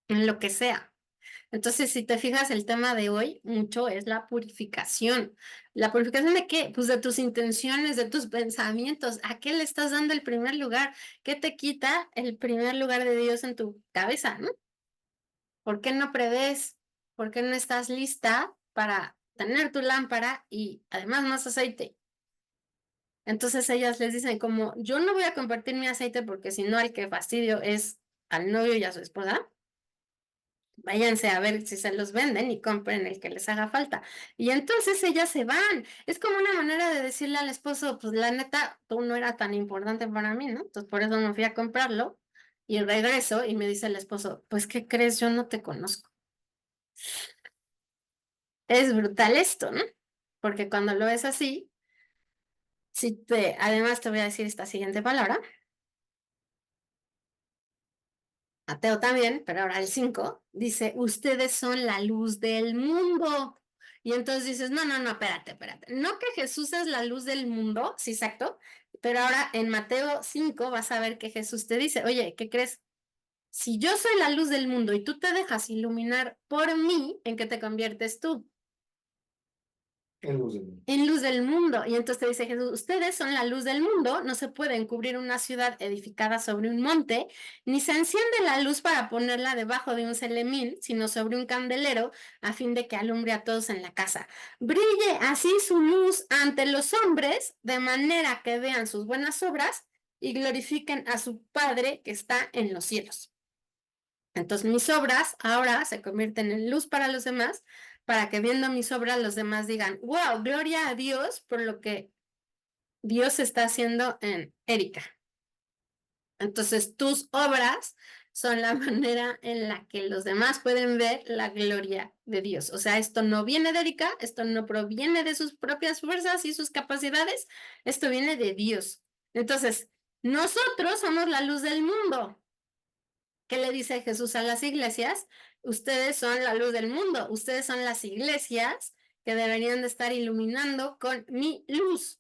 En lo que sea. Entonces, si te fijas, el tema de hoy mucho es la purificación. ¿La purificación de qué? Pues de tus intenciones, de tus pensamientos. ¿A qué le estás dando el primer lugar? ¿Qué te quita el primer lugar de Dios en tu cabeza, no? ¿Por qué no prevés? ¿Por qué no estás lista para tener tu lámpara y además más aceite? Entonces ellas les dicen como, yo no voy a compartir mi aceite porque si no, al que fastidio es al novio y a su esposa. Váyanse a ver si se los venden y compren el que les haga falta. Y entonces ellas se van. Es como una manera de decirle al esposo, pues la neta, tú no era tan importante para mí, ¿no? Entonces por eso me fui a comprarlo y regreso y me dice el esposo, pues ¿qué crees? Yo no te conozco. Es brutal esto, ¿no? Porque cuando lo ves así, además te voy a decir esta siguiente palabra, Mateo también, pero ahora el 5 dice, ustedes son la luz del mundo. Y entonces dices, no, espérate. No que Jesús es la luz del mundo, sí, exacto, pero ahora en Mateo 5 vas a ver que Jesús te dice, oye, ¿qué crees? Si yo soy la luz del mundo y tú te dejas iluminar por mí, ¿en qué te conviertes tú? En luz del mundo. En luz del mundo. Y entonces te dice Jesús, ustedes son la luz del mundo, no se puede encubrir una ciudad edificada sobre un monte, ni se enciende la luz para ponerla debajo de un celemín, sino sobre un candelero, a fin de que alumbre a todos en la casa. Brille así su luz ante los hombres, de manera que vean sus buenas obras y glorifiquen a su Padre que está en los cielos. Entonces mis obras ahora se convierten en luz para los demás, para que viendo mis obras los demás digan, wow, gloria a Dios por lo que Dios está haciendo en Erika. Entonces tus obras son la manera en la que los demás pueden ver la gloria de Dios. O sea, esto no viene de Erika, esto no proviene de sus propias fuerzas y sus capacidades, esto viene de Dios. Entonces, nosotros somos la luz del mundo. ¿Qué le dice Jesús a las iglesias? Ustedes son la luz del mundo, ustedes son las iglesias que deberían de estar iluminando con mi luz.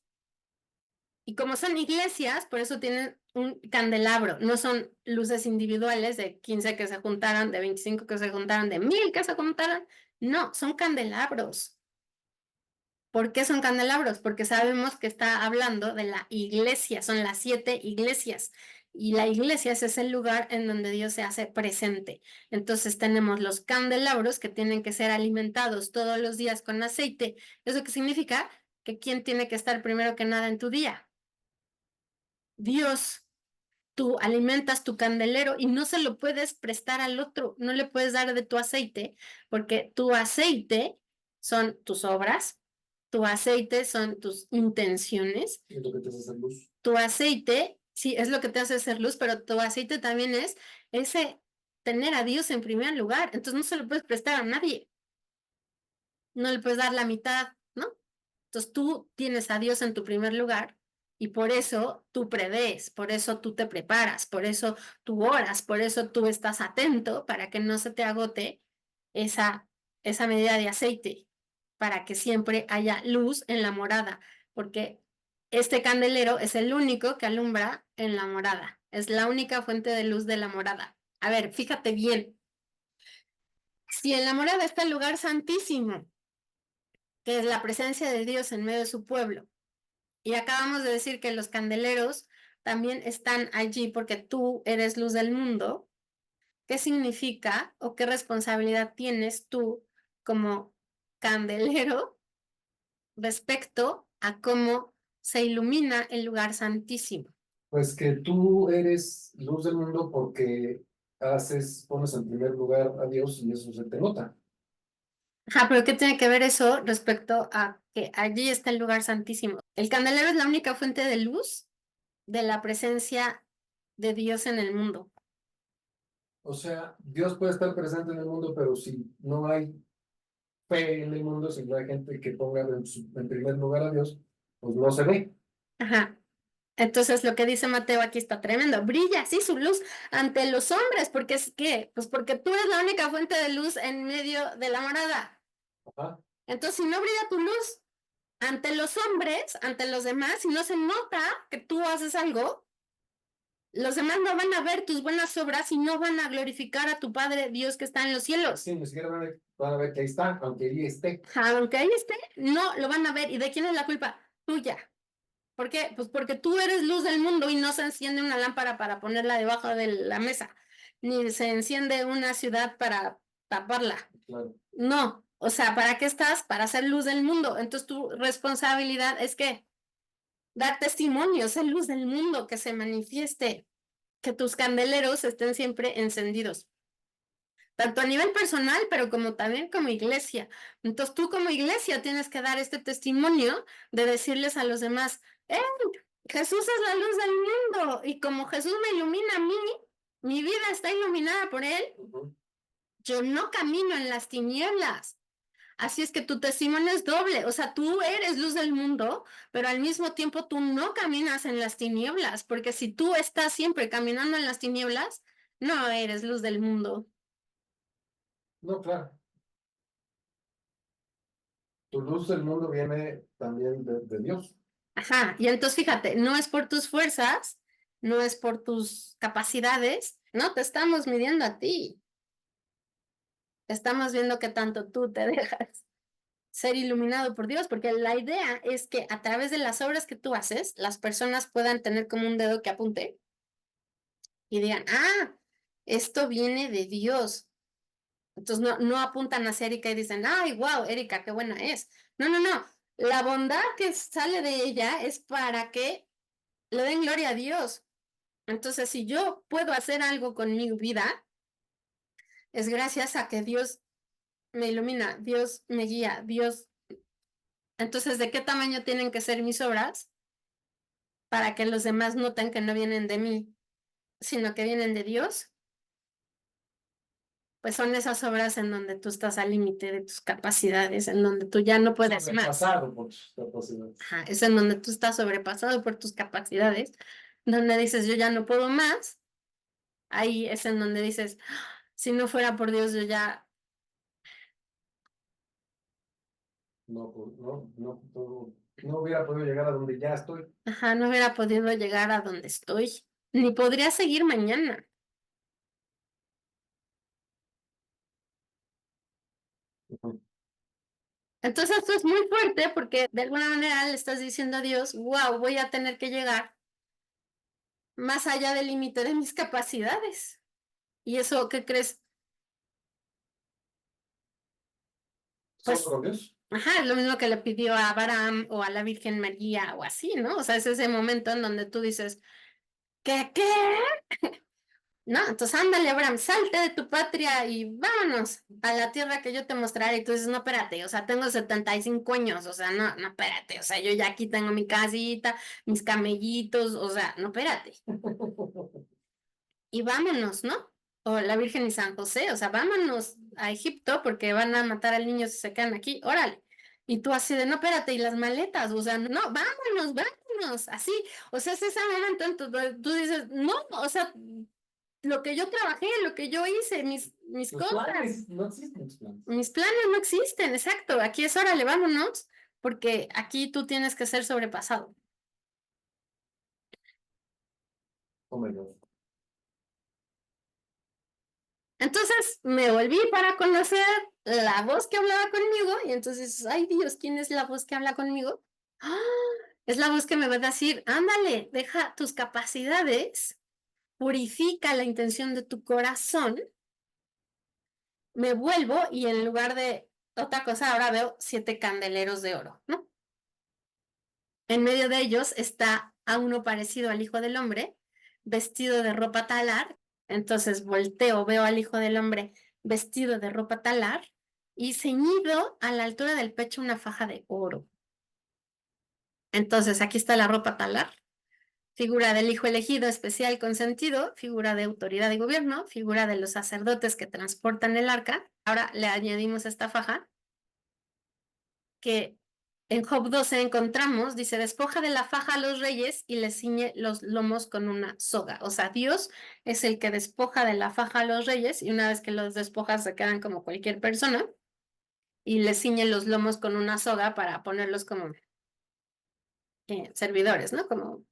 Y como son iglesias, por eso tienen un candelabro, no son luces individuales de 15 que se juntaran, de 25 que se juntaran, de 1000 que se juntaran. No, son candelabros. ¿Por qué son candelabros? Porque sabemos que está hablando de la iglesia, son las 7 iglesias. Y la iglesia es ese lugar en donde Dios se hace presente. Entonces tenemos los candelabros que tienen que ser alimentados todos los días con aceite. ¿Eso qué significa? Que ¿quién tiene que estar primero que nada en tu día? Dios. Tú alimentas tu candelero y no se lo puedes prestar al otro, no le puedes dar de tu aceite, porque tu aceite son tus obras, tu aceite son tus intenciones, Es lo que te hace hacer luz. tu aceite, sí, es lo que te hace ser luz, pero tu aceite también es ese tener a Dios en primer lugar, entonces no se lo puedes prestar a nadie, no le puedes dar la mitad, ¿no? Entonces tú tienes a Dios en tu primer lugar y por eso tú prevés, por eso tú te preparas, por eso tú oras, por eso tú estás atento para que no se te agote esa, esa medida de aceite, para que siempre haya luz en la morada, porque este candelero es el único que alumbra en la morada. Es la única fuente de luz de la morada. A ver, fíjate bien. Si en la morada está el lugar santísimo, que es la presencia de Dios en medio de su pueblo, y acabamos de decir que los candeleros también están allí porque tú eres luz del mundo, ¿qué significa o qué responsabilidad tienes tú como candelero respecto a cómo se ilumina el lugar santísimo? Pues que tú eres luz del mundo porque pones en primer lugar a Dios y eso se te nota. Ajá, pero ¿qué tiene que ver eso respecto a que allí está el lugar santísimo? El candelero es la única fuente de luz de la presencia de Dios en el mundo. O sea, Dios puede estar presente en el mundo, pero si no hay fe en el mundo, si no hay gente que ponga en primer lugar a Dios, pues no se ve. Ajá. Entonces lo que dice Mateo aquí está tremendo. Brilla así su luz ante los hombres, porque es que, pues porque tú eres la única fuente de luz en medio de la morada. Ajá. Entonces, si no brilla tu luz ante los hombres, ante los demás, si no se nota que tú haces algo, los demás no van a ver tus buenas obras y no van a glorificar a tu Padre Dios que está en los cielos. Sí, ni siquiera van a ver que ahí está, aunque ahí esté. Aunque ahí esté, no lo van a ver. ¿Y de quién es la culpa? Tuya. ¿Por qué? Pues porque tú eres luz del mundo y no se enciende una lámpara para ponerla debajo de la mesa, ni se enciende una ciudad para taparla. Claro. No, o sea, ¿para qué estás? Para ser luz del mundo. Entonces tu responsabilidad es que dar testimonio, ser luz del mundo, que se manifieste, que tus candeleros estén siempre encendidos. Tanto a nivel personal, pero como también como iglesia. Entonces tú como iglesia tienes que dar este testimonio de decirles a los demás, ¡eh! Jesús es la luz del mundo y como Jesús me ilumina a mí, mi vida está iluminada por él, yo no camino en las tinieblas. Así es que tu testimonio es doble, o sea, tú eres luz del mundo, pero al mismo tiempo tú no caminas en las tinieblas, porque si tú estás siempre caminando en las tinieblas, no eres luz del mundo. No, claro. Tu luz del mundo viene también de Dios. Ajá, y entonces fíjate, no es por tus fuerzas, no es por tus capacidades, no, te estamos midiendo a ti. Estamos viendo que tanto tú te dejas ser iluminado por Dios, porque la idea es que a través de las obras que tú haces, las personas puedan tener como un dedo que apunte y digan, ah, esto viene de Dios. Entonces no apuntan hacia Erika y dicen, ay, wow, Erika, qué buena es. No, no, no. La bondad que sale de ella es para que le den gloria a Dios. Entonces, si yo puedo hacer algo con mi vida, es gracias a que Dios me ilumina, Dios me guía, Dios. Entonces, ¿de qué tamaño tienen que ser mis obras para que los demás noten que no vienen de mí, sino que vienen de Dios? Pues son esas obras en donde tú estás al límite de tus capacidades, en donde tú ya no puedes más. Sobrepasado por tus capacidades. Ajá, es en donde tú estás sobrepasado por tus capacidades, donde dices, yo ya no puedo más. Ahí es en donde dices, si no fuera por Dios, yo ya No, no hubiera podido llegar a donde ya estoy. ajá, no hubiera podido llegar a donde estoy, ni podría seguir mañana. Ujú. Entonces esto es muy fuerte porque de alguna manera le estás diciendo a Dios, wow, voy a tener que llegar más allá del límite de mis capacidades. ¿Y eso qué crees? Solo Pues, con Dios. ajá, es lo mismo que le pidió a Abraham o a la Virgen María o así, ¿no? O sea, es ese momento en donde tú dices, ¿qué? No, entonces ándale, Abraham, salte de tu patria y vámonos a la tierra que yo te mostraré. Y tú dices, no, espérate, o sea, tengo 75 años, o sea, no, espérate, o sea, yo ya aquí tengo mi casita, mis camellitos, o sea, no, espérate. Y vámonos, ¿no? O la Virgen y San José, o sea, vámonos a Egipto porque van a matar al niño si se quedan aquí, órale. Y tú así de, no, espérate, y las maletas, o sea, no, vámonos, así. O sea, es ese momento en donde tú dices, no, o sea, lo que yo trabajé, lo que yo hice, mis Los cosas, planes, no existen los planes. mis planes no existen, exacto. Aquí es órale, vámonos, porque aquí tú tienes que ser sobrepasado. Oh my God. Entonces me volví para conocer la voz que hablaba conmigo y entonces, ay Dios, ¿quién es la voz que habla conmigo? ¡Ah! Es la voz que me va a decir, ándale, deja tus capacidades, purifica la intención de tu corazón. Me vuelvo y en lugar de otra cosa ahora veo 7 candeleros de oro, ¿no? En medio de ellos está a uno parecido al Hijo del Hombre, vestido de ropa talar. Entonces volteo, veo al Hijo del Hombre vestido de ropa talar y ceñido a la altura del pecho una faja de oro. Entonces aquí está la ropa talar, figura del Hijo elegido especial consentido, figura de autoridad y gobierno, figura de los sacerdotes que transportan el arca. Ahora le añadimos esta faja que en Job 12 encontramos, dice, despoja de la faja a los reyes y les ciñe los lomos con una soga. O sea, Dios es el que despoja de la faja a los reyes y una vez que los despoja se quedan como cualquier persona y les ciñe los lomos con una soga para ponerlos como servidores, ¿no? Como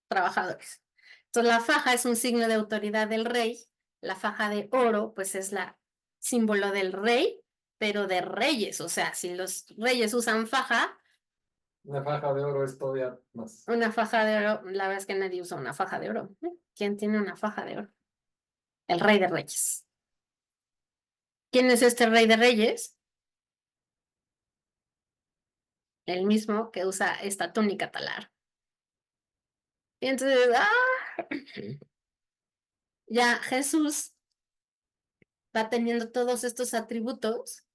trabajadores. Entonces la faja es un signo de autoridad del rey, la faja de oro pues es la símbolo del rey, pero de reyes, o sea, si los reyes usan faja, Una faja de oro es todavía más. una faja de oro, la verdad es que nadie usa una faja de oro. ¿Quién tiene una faja de oro? El rey de reyes. ¿Quién es este rey de reyes? El mismo que usa esta túnica talar. Y entonces, ya Jesús va teniendo todos estos atributos,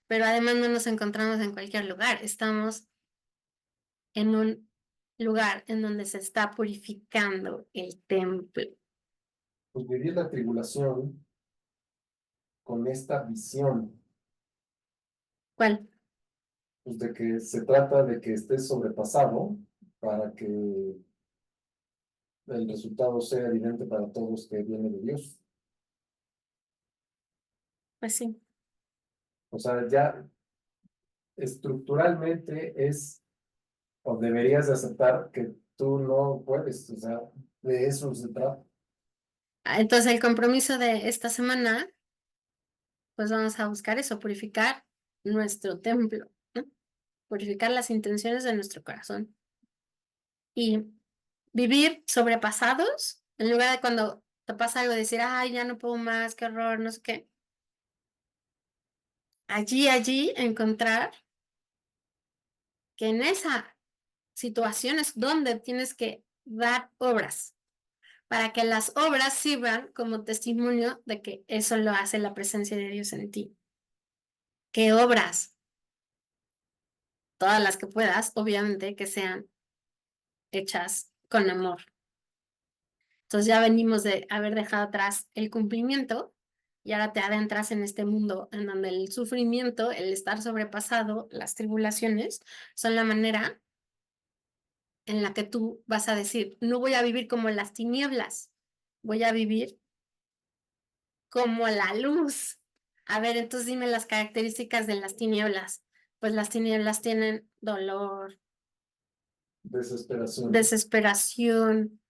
pero además no nos encontramos en cualquier lugar. Estamos en un lugar en donde se está purificando el templo. Pues vivir la tribulación con esta visión, ¿Cuál? pues de que se trata de que estés sobrepasado para que el resultado sea evidente para todos que viene de Dios. Pues sí. O sea, ya estructuralmente es, o deberías de aceptar que tú no puedes, o sea, de eso se trata. Entonces el compromiso de esta semana pues vamos a buscar eso, purificar nuestro templo, ¿no? Purificar las intenciones de nuestro corazón y vivir sobrepasados en lugar de cuando te pasa algo decir, ay, ya no puedo más, qué horror, no sé qué. Allí encontrar que en esa situación es donde tienes que dar obras para que las obras sirvan como testimonio de que eso lo hace la presencia de Dios en ti. ¿Qué obras? Todas las que puedas, obviamente, que sean hechas con amor. Entonces ya venimos de haber dejado atrás el cumplimiento y ahora te adentras en este mundo en donde el sufrimiento, el estar sobrepasado, las tribulaciones son la manera en la que tú vas a decir, no voy a vivir como las tinieblas, voy a vivir como la luz. A ver, entonces dime las características de las tinieblas. Pues las tinieblas tienen dolor, Desesperación. desesperación,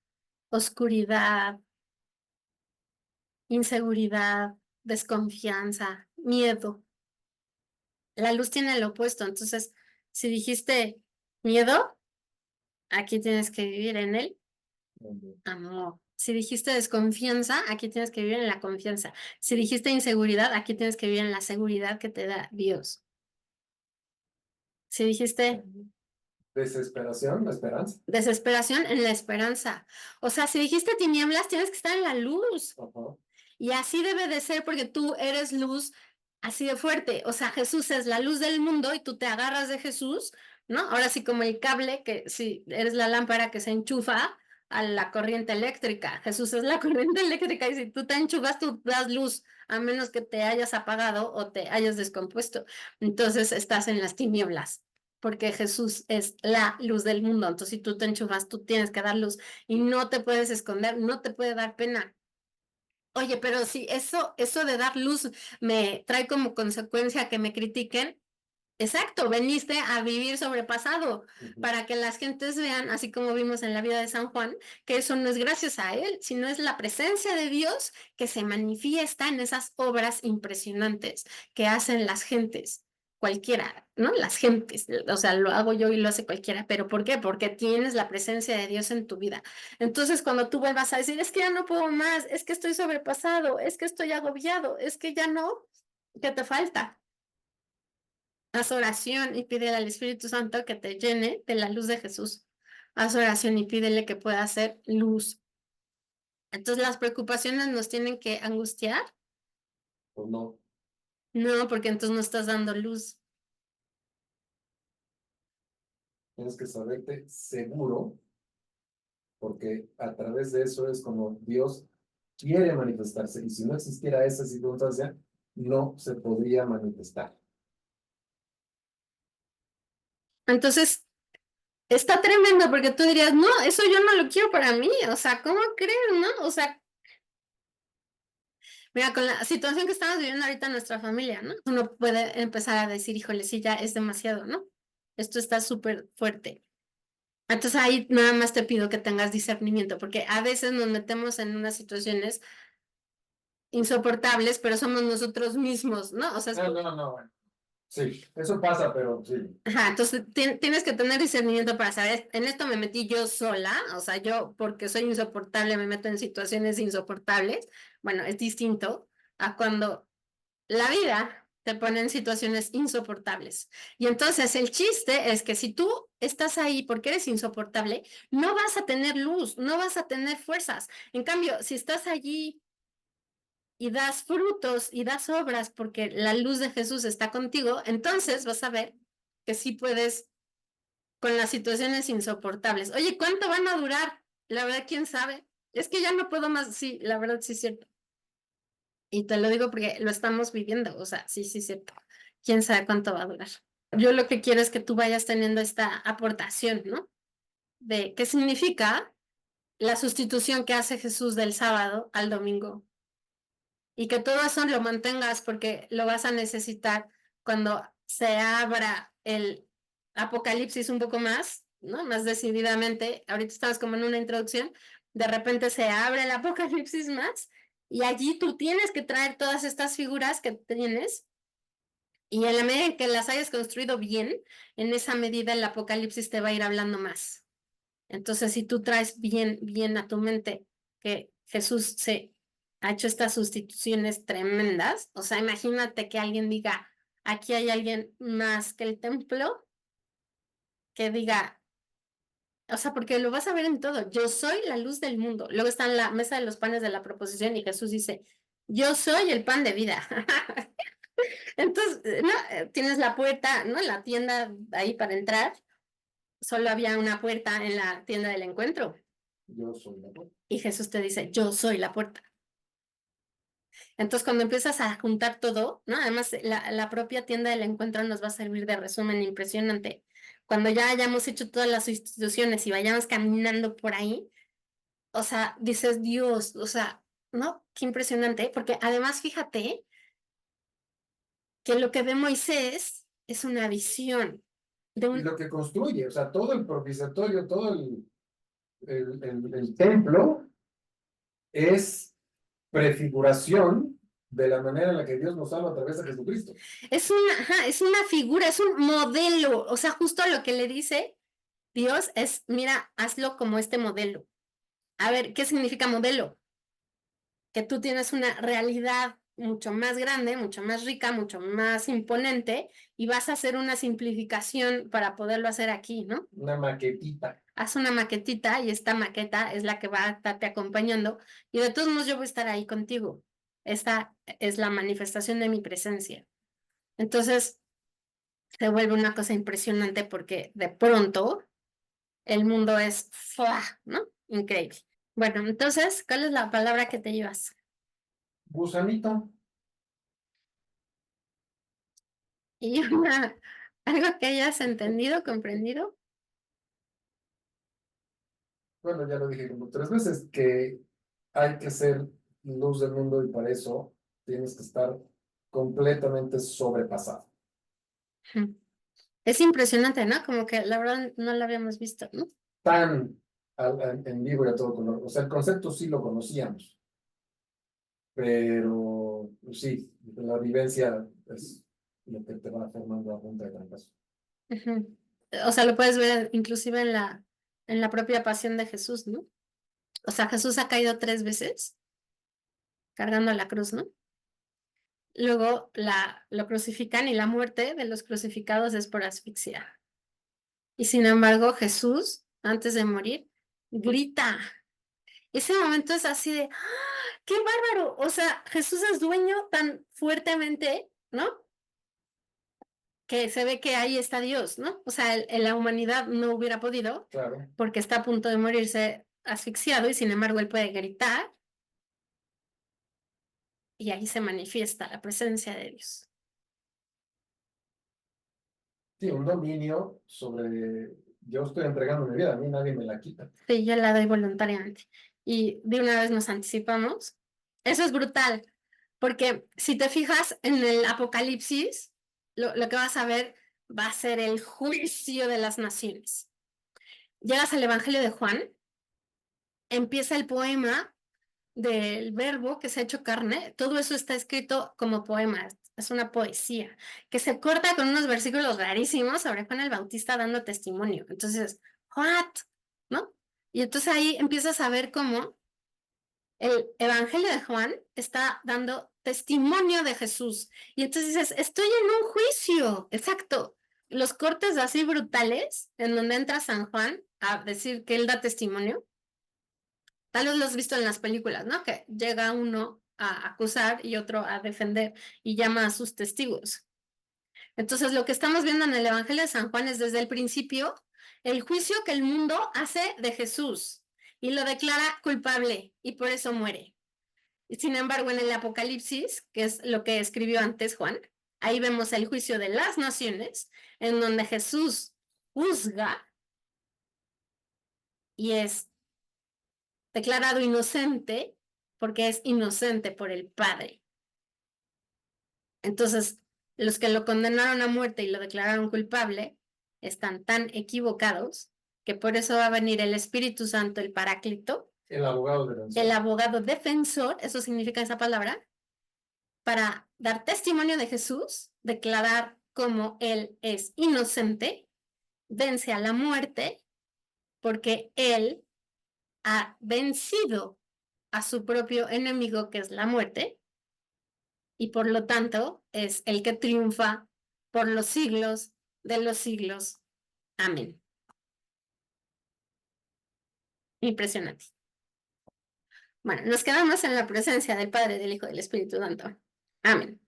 oscuridad, inseguridad, desconfianza, miedo. La luz tiene lo opuesto. Entonces, si dijiste miedo, aquí tienes que vivir en el amor. Si dijiste desconfianza, aquí tienes que vivir en la confianza. Si dijiste inseguridad, aquí tienes que vivir en la seguridad que te da Dios. Si dijiste Desesperación, la esperanza. desesperación, en la esperanza. O sea, si dijiste tinieblas, tienes que estar en la luz. Ajá. Y así debe de ser porque tú eres luz así de fuerte. O sea, Jesús es la luz del mundo y tú te agarras de Jesús, ¿no? Ahora sí como el cable, que si eres la lámpara que se enchufa a la corriente eléctrica. Jesús es la corriente eléctrica y si tú te enchufas, tú das luz, a menos que te hayas apagado o te hayas descompuesto. Entonces estás en las tinieblas. Porque Jesús es la luz del mundo. Entonces, si tú te enchufas, tú tienes que dar luz y no te puedes esconder, no te puede dar pena. Oye, pero si eso de dar luz me trae como consecuencia que me critiquen, Exacto, veniste a vivir sobrepasado Ujú. para que las gentes vean, así como vimos en la vida de San Juan, que eso no es gracias a él, sino es la presencia de Dios que se manifiesta en esas obras impresionantes que hacen las gentes, cualquiera, ¿no? Las gentes, o sea, lo hago yo y lo hace cualquiera, pero ¿por qué? Porque tienes la presencia de Dios en tu vida. Entonces, cuando tú vuelvas a decir, es que ya no puedo más, es que estoy sobrepasado, es que estoy agobiado, es que ya no, ¿qué te falta? Haz oración y pídele al Espíritu Santo que te llene de la luz de Jesús. Haz oración y pídele que pueda hacer luz. Entonces, las preocupaciones nos tienen que angustiar. Pues no, No, porque entonces no estás dando luz. tienes que saberte seguro, porque a través de eso es como Dios quiere manifestarse, y si no existiera esa circunstancia, no se podría manifestar. Entonces, está tremendo porque tú dirías, no, eso yo no lo quiero para mí. O sea, ¿cómo crees, no? O sea, mira, con la situación que estamos viviendo ahorita en nuestra familia, ¿no? Uno puede empezar a decir, híjole, sí, ya es demasiado, ¿no? Esto está súper fuerte. Entonces ahí nada más te pido que tengas discernimiento, porque a veces nos metemos en unas situaciones insoportables, pero somos nosotros mismos, ¿no? O sea, No, bueno. Sí, eso pasa, pero sí. ajá, entonces tienes que tener discernimiento para saber, en esto me metí yo sola, o sea, yo porque soy insoportable me meto en situaciones insoportables. Bueno, es distinto a cuando la vida te pone en situaciones insoportables. Y entonces el chiste es que si tú estás ahí porque eres insoportable, no vas a tener luz, no vas a tener fuerzas. En cambio, si estás allí y das frutos y das obras porque la luz de Jesús está contigo, entonces vas a ver que sí puedes con las situaciones insoportables. Oye, ¿cuánto van a durar? La verdad, quién sabe. Es que ya no puedo más. Sí, la verdad, sí es cierto. Y te lo digo porque lo estamos viviendo. O sea, sí, sí es cierto. Quién sabe cuánto va a durar. Yo lo que quiero es que tú vayas teniendo esta aportación, ¿no? De qué significa la sustitución que hace Jesús del sábado al domingo. Y que todo eso lo mantengas porque lo vas a necesitar cuando se abra el apocalipsis un poco más, ¿no? Más decididamente. Ahorita estamos como en una introducción. De repente se abre el apocalipsis más y allí tú tienes que traer todas estas figuras que tienes y en la medida en que las hayas construido bien, en esa medida el apocalipsis te va a ir hablando más. Entonces, si tú traes bien a tu mente que Jesús se ha hecho estas sustituciones tremendas, o sea, imagínate que alguien diga, aquí hay alguien más que el templo, que diga, o sea, porque lo vas a ver en todo, yo soy la luz del mundo. Luego está en la mesa de los panes de la proposición y Jesús dice, yo soy el pan de vida. Entonces, no, tienes la puerta, ¿no? La tienda ahí para entrar, solo había una puerta en la tienda del encuentro. Yo soy la puerta. Y Jesús te dice, yo soy la puerta. Entonces, cuando empiezas a juntar todo, ¿no? Además, la propia tienda del encuentro nos va a servir de resumen impresionante. Cuando ya hayamos hecho todas las instituciones y vayamos caminando por ahí, o sea, dices, Dios, o sea, ¿no? Qué impresionante, porque además, fíjate que lo que ve Moisés es una visión de Y un... lo que construye, o sea, todo el propiciatorio, todo el templo es prefiguración de la manera en la que Dios nos salva a través de Jesucristo. Es una figura, es un modelo, o sea, justo lo que le dice Dios es, mira, hazlo como este modelo. A ver, ¿qué significa modelo? Que tú tienes una realidad mucho más grande, mucho más rica, mucho más imponente y vas a hacer una simplificación para poderlo hacer aquí, ¿no? Una maquetita. Haz una maquetita y esta maqueta es la que va a estarte acompañando y de todos modos yo voy a estar ahí contigo. Esta es la manifestación de mi presencia. Entonces se vuelve una cosa impresionante porque de pronto el mundo es, ¡fua! ¿No? Increíble. Bueno, entonces, ¿cuál es la palabra que te llevas? Gusanito. Y una, algo que hayas entendido, comprendido. Bueno, ya lo dije como 3 veces, que hay que ser luz del mundo y para eso tienes que estar completamente sobrepasado. Es impresionante, ¿no? Como que la verdad no la habíamos visto, ¿no? Tan en vivo y a todo color. O sea, el concepto sí lo conocíamos, pero pues sí, la vivencia es lo que te va formando a punta de trancazo. Ujú. O sea, lo puedes ver inclusive en la propia pasión de Jesús, ¿no? O sea, Jesús ha caído 3 veces cargando la cruz, ¿no? Luego lo crucifican y la muerte de los crucificados es por asfixia. Y sin embargo, Jesús, antes de morir, grita. Ese momento es así de, ¡ah! ¡Qué bárbaro! O sea, Jesús es dueño tan fuertemente, ¿no? Que se ve que ahí está Dios, ¿no? O sea, en la humanidad no hubiera podido Claro. porque está a punto de morirse asfixiado y sin embargo él puede gritar y ahí se manifiesta la presencia de Dios. Sí, un dominio sobre, yo estoy entregando mi vida, a mí nadie me la quita. Sí, yo la doy voluntariamente. Y de una vez nos anticipamos. Eso es brutal, porque si te fijas en el Apocalipsis, lo que vas a ver va a ser el juicio de las naciones. Llegas al Evangelio de Juan, empieza el poema del verbo que se ha hecho carne, todo eso está escrito como poema, es una poesía, que se corta con unos versículos rarísimos sobre Juan el Bautista dando testimonio. Entonces, ¿what? ¿No? Y entonces ahí empiezas a ver cómo el Evangelio de Juan está dando testimonio de Jesús. Y entonces dices, estoy en un juicio, exacto. Los cortes así brutales en donde entra San Juan a decir que él da testimonio, tal vez lo has visto en las películas, ¿no? Que llega uno a acusar y otro a defender y llama a sus testigos. Entonces, lo que estamos viendo en el Evangelio de San Juan es desde el principio el juicio que el mundo hace de Jesús y lo declara culpable y por eso muere. Y sin embargo, en el Apocalipsis, que es lo que escribió antes Juan, ahí vemos el juicio de las naciones, en donde Jesús juzga y es declarado inocente porque es inocente por el Padre. Entonces, los que lo condenaron a muerte y lo declararon culpable están tan equivocados que por eso va a venir el Espíritu Santo, el Paráclito, El abogado el defensor. abogado defensor, eso significa esa palabra, para dar testimonio de Jesús, declarar cómo Él es inocente, vence a la muerte, porque Él ha vencido a su propio enemigo, que es la muerte, y por lo tanto es el que triunfa por los siglos de los siglos. Amén. Impresionante. Bueno, nos quedamos en la presencia del Padre, del Hijo y del Espíritu Santo. Amén.